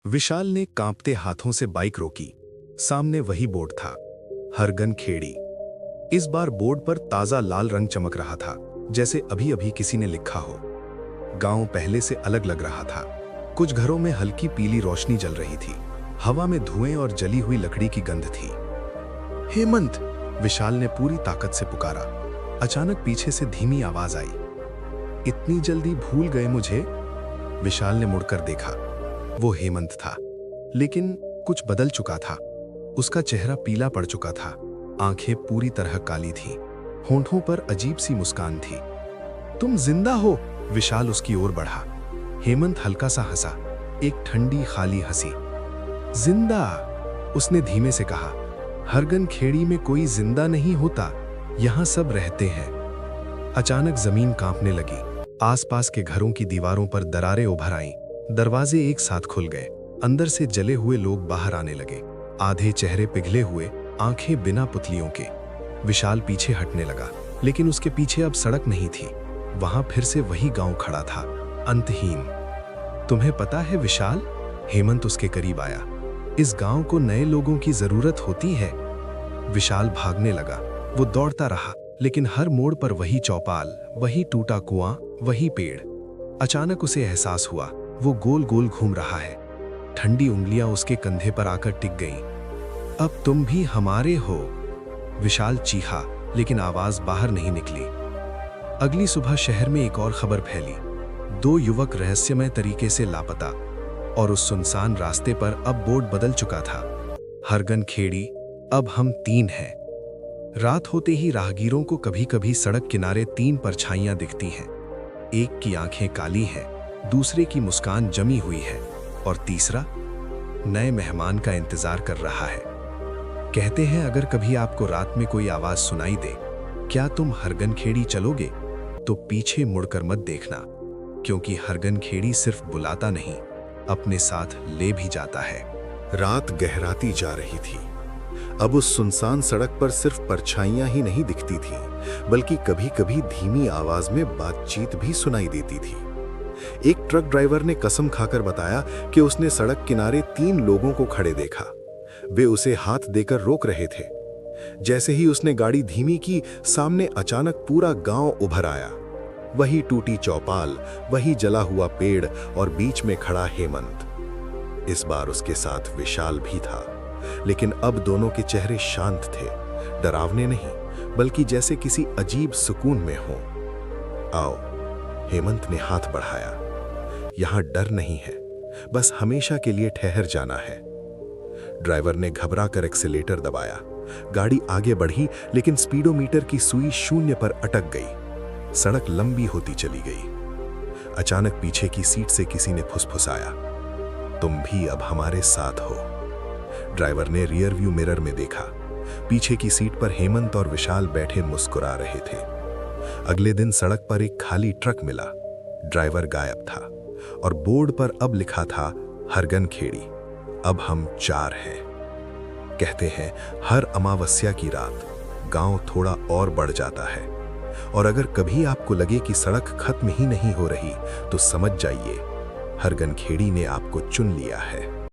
विशाल ने कांपते हाथों से बाइक रोकी। सामने वही बोर्ड था, हरगन खेड़ी। इस बार बोर्ड पर ताजा लाल रंग चमक रहा था, जैसे अभी अभी किसी ने लिखा हो। गांव पहले से अलग लग रहा था। कुछ घरों में हल्की पीली रोशनी जल रही थी। हवा में धुएं और जली हुई लकड़ी की गंध थी। हेमंत, विशाल ने पूरी ताकत से पुकारा। अचानक पीछे से धीमी आवाज आई। इतनी जल्दी भूल गए मुझे? विशाल ने मुड़कर देखा। वो हेमंत था, लेकिन कुछ बदल चुका था। उसका चेहरा पीला पड़ चुका था, आंखें पूरी तरह काली थीं, होंठों पर अजीब सी मुस्कान थी। तुम जिंदा हो? विशाल उसकी ओर बढ़ा। हेमंत हल्का सा हंसा, एक ठंडी खाली हंसी। जिंदा? उसने धीमे से कहा। हरगन खेड़ी में कोई जिंदा नहीं होता, यहां सब रहते हैं। अचानक जमीन कांपने लगी। आसपास के घरों की दीवारों पर दरारें उभर आईं। दरवाजे एक साथ खुल गए। अंदर से जले हुए लोग बाहर आने लगे। आधे चेहरे पिघले हुए, आंखें बिना पुतलियों के। विशाल पीछे हटने लगा, लेकिन उसके पीछे अब सड़क नहीं थी। वहां फिर से वही गांव खड़ा था, अंतहीन। तुम्हें पता है विशाल? हेमंत उसके करीब आया। इस गांव को नए लोगों की जरूरत होती है। विशाल भागने लगा। वो दौड़ता रहा, लेकिन हर मोड़ पर वही चौपाल, वही टूटा कुआं, वही पेड़। अचानक उसे एहसास हुआ, वो गोल गोल घूम रहा है। ठंडी उंगलियां उसके कंधे पर आकर टिक गईं। अब तुम भी हमारे हो, विशाल चीखा, लेकिन आवाज बाहर नहीं निकली। अगली सुबह शहर में एक और खबर फैली। 2 युवक रहस्यमय तरीके से लापता, और उस सुनसान रास्ते पर अब बोर्ड बदल चुका था। हरगन खेड़ी, अब हम 3 हैं। रात होते ही राहगीरों को कभी कभी सड़क किनारे 3 परछाइयां दिखती हैं। एक की आंखें काली हैं, दूसरे की मुस्कान जमी हुई है, और तीसरा नए मेहमान का इंतजार कर रहा है। कहते हैं अगर कभी आपको रात में कोई आवाज सुनाई दे, क्या तुम हरगन खेड़ी चलोगे? तो पीछे मुड़कर मत देखना, क्योंकि हरगन खेड़ी सिर्फ बुलाता नहीं, अपने साथ ले भी जाता है। रात गहराती जा रही थी। अब उस सुनसान सड़क पर सिर्फ परछाइयां ही नहीं दिखती थीं, बल्कि कभी-कभी धीमी आवाज में बातचीत भी सुनाई देती थी। एक ट्रक ड्राइवर ने कसम खाकर बताया कि उसने सड़क किनारे 3 लोगों को खड़े देखा। वे उसे हाथ देकर रोक रहे थे। जैसे ही उसने गाड़ी धीमी की, सामने अचानक पूरा गांव उभर आया। वही टूटी चौपाल, वही जला हुआ पेड़, और बीच में खड़ा हेमंत। इस बार उसके साथ विशाल भी था, लेकिन अब दोनों के चेहरे शांत थे, डरावने नहीं, बल्कि जैसे किसी अजीब सुकून में हो। आओ, हेमंत ने हाथ बढ़ाया। यहां डर नहीं है, बस हमेशा के लिए ठहर जाना है। ड्राइवर ने घबराकर एक्सीलेटर दबाया। गाड़ी आगे बढ़ी, लेकिन स्पीडोमीटर की सुई 0 पर अटक गई। सड़क लंबी होती चली गई। अचानक पीछे की सीट से किसी ने फुसफुसाया, तुम भी अब हमारे साथ हो। ड्राइवर ने रियर व्यू मिरर में देखा। पीछे की सीट पर हेमंत और विशाल बैठे मुस्कुरा रहे थे। अगले दिन सड़क पर एक खाली ट्रक मिला। ड्राइवर गायब था, और बोर्ड पर अब लिखा था, हरगन खेड़ी, अब हम 4 हैं। कहते हैं हर अमावस्या की रात गांव थोड़ा और बढ़ जाता है, और अगर कभी आपको लगे कि सड़क खत्म ही नहीं हो रही, तो समझ जाइए, हरगन खेड़ी ने आपको चुन लिया है।